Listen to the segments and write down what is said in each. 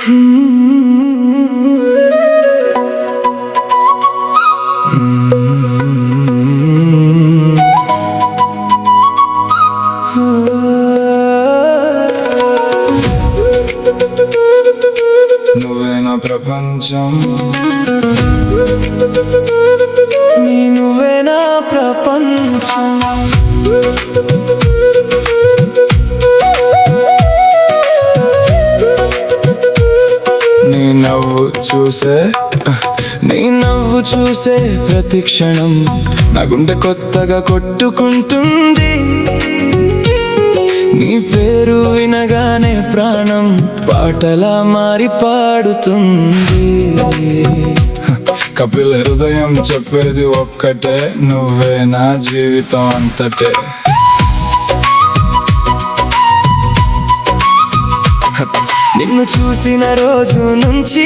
నువ్వే నా ప్రపంచం, నువ్వే నా ప్రపంచం. నీ నవ్వు చూసే ప్రతి క్షణం నా గుండె కొత్తగా కొట్టుకుంటుంది. నీ పేరు వినగానే ప్రాణం పాటలా మారి పాడుతుంది. కపిల హృదయం చెప్పేది ఒక్కటే, నువ్వే నా జీవితం అంతటే. నిన్ను చూసిన రోజు నుంచి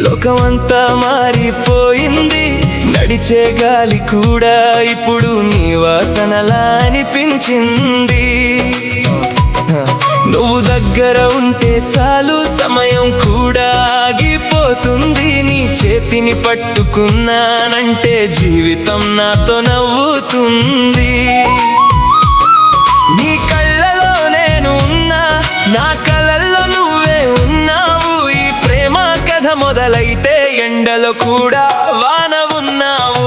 లోకమంతా మారిపోయింది. నడిచే గాలి కూడా ఇప్పుడు నీ వాసనలా అనిపించింది. నువ్వు దగ్గర ఉంటే చాలు, సమయం కూడా ఆగిపోతుంది. నీ చేతిని పట్టుకున్నానంటే జీవితం నాతో నవ్వుతుంది. నీ కళ్ళలో నేను ఉన్నా, నా కళ్ళల్లో నువ్వే ఉన్నావు. ఈ ప్రేమ కథ మొదలైతే ఎండలో కూడా వాన ఉన్నావు.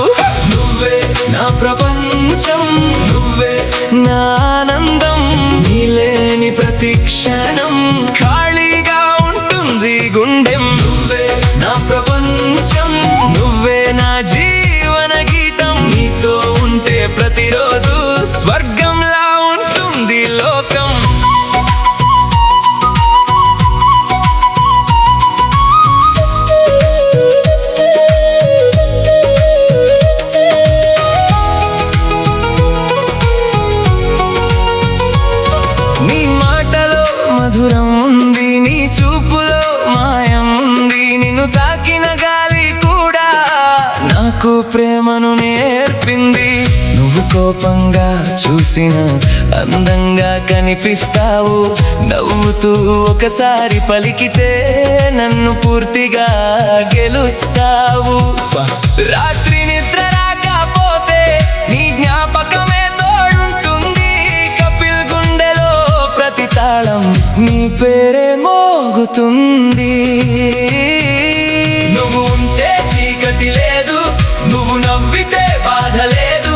నువ్వే నా ప్రపంచం, నువ్వే నా ఆనందం. నీలేని ప్రతి క్షణం ఖాళీగా ఉంటుంది గుండెం. నువ్వే నా ప్రపంచం, నువ్వే నా జీవన గీతం. నీతో ఉంటే ప్రతిరోజు స్వర్గంలా ఉంటుంది లోకం. నీ మాటలో మధురం ఉంది, నీ చూపులో మాయం ఉంది. నిన్ను తాకిన గాలి కూడా నాకు ప్రేమను నేర్పింది. నువ్వు కోపంగా చూసిన అందంగా కనిపిస్తావు. నవ్వుతూ ఒకసారి పలికితే నన్ను పూర్తిగా గెలుస్తావు. రాత్రి నిద్ర రాకపోతే నీ జ్ఞాపకమే తోడుంటుంది. కపిల్ గుండెలో ప్రతి తాళం నీ పేరే మోగుతుంది. నువ్వు ఉంటే చీకటి లేదు, నువ్వు నవ్వితే బాధ లేదు.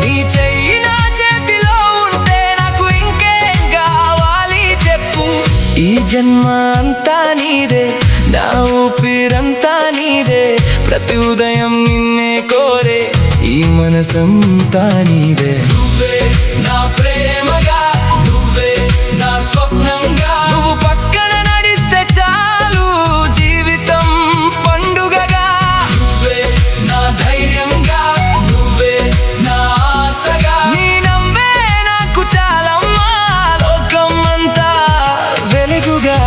నీ చెయ్యి నా చేతిలో ఉంటే నాకు ఇంకేం కావాలి చెప్పు. ఈ జన్మ అంతా నీదే, నా ఊపిరంతా నీదే. ప్రతి ఉదయం నిన్నే కోరే ఈ మనసంతా నీదే. నువ్వే నా ప్రేమగా, నువ్వే నా స్వప్నంగా. నువ్వు పక్కన నడిస్తే చాలు జీవితం పండుగగా. నువ్వే నా ధైర్యంగా, నువ్వే నా ఆశగా. నీ నవ్వే నాకు చాలమ్మా, లోకం అంతా వెలుగుగా.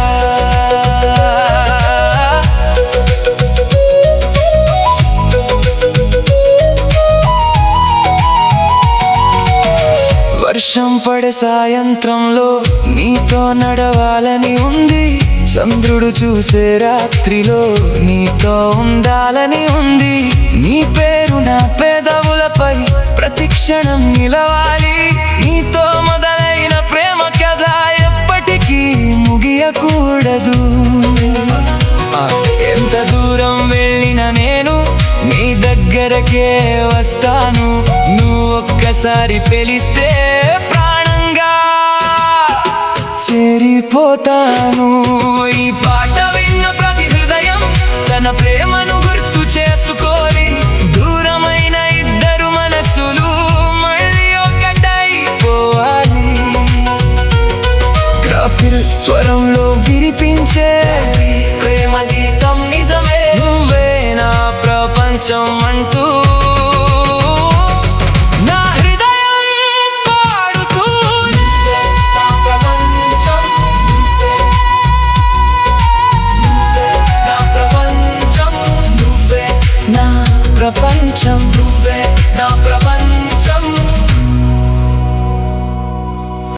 వర్షం పడే సాయంత్రంలో నీతో నడవాలని ఉంది. చంద్రుడు చూసే రాత్రిలో నీతో ఉండాలని ఉంది. నీ పేరు నా పెదవులపై ప్రతి క్షణం నిలవాలి. నీతో మొదలైన ప్రేమ కథ ఎప్పటికీ ముగియకూడదు. ఎంత దూరం వెళ్ళినా నేను నీ దగ్గరకే వస్తాను. నువ్వు ఒక్కసారి పిలిస్తే ప్రాణంగా చేరిపోతాను. ఈ పాట విన్న ప్రతి హృదయం తన ప్రేమను గుర్తు చేసుకోవాలి. దూరమైన ఇద్దరు మనసులు మళ్ళీ ఒకటైపోవాలి. కపిల్ స్వరంలో వినిపించే ప్రేమ గీతం నిజమే. నువ్వే నా ప్రపంచం అంటూ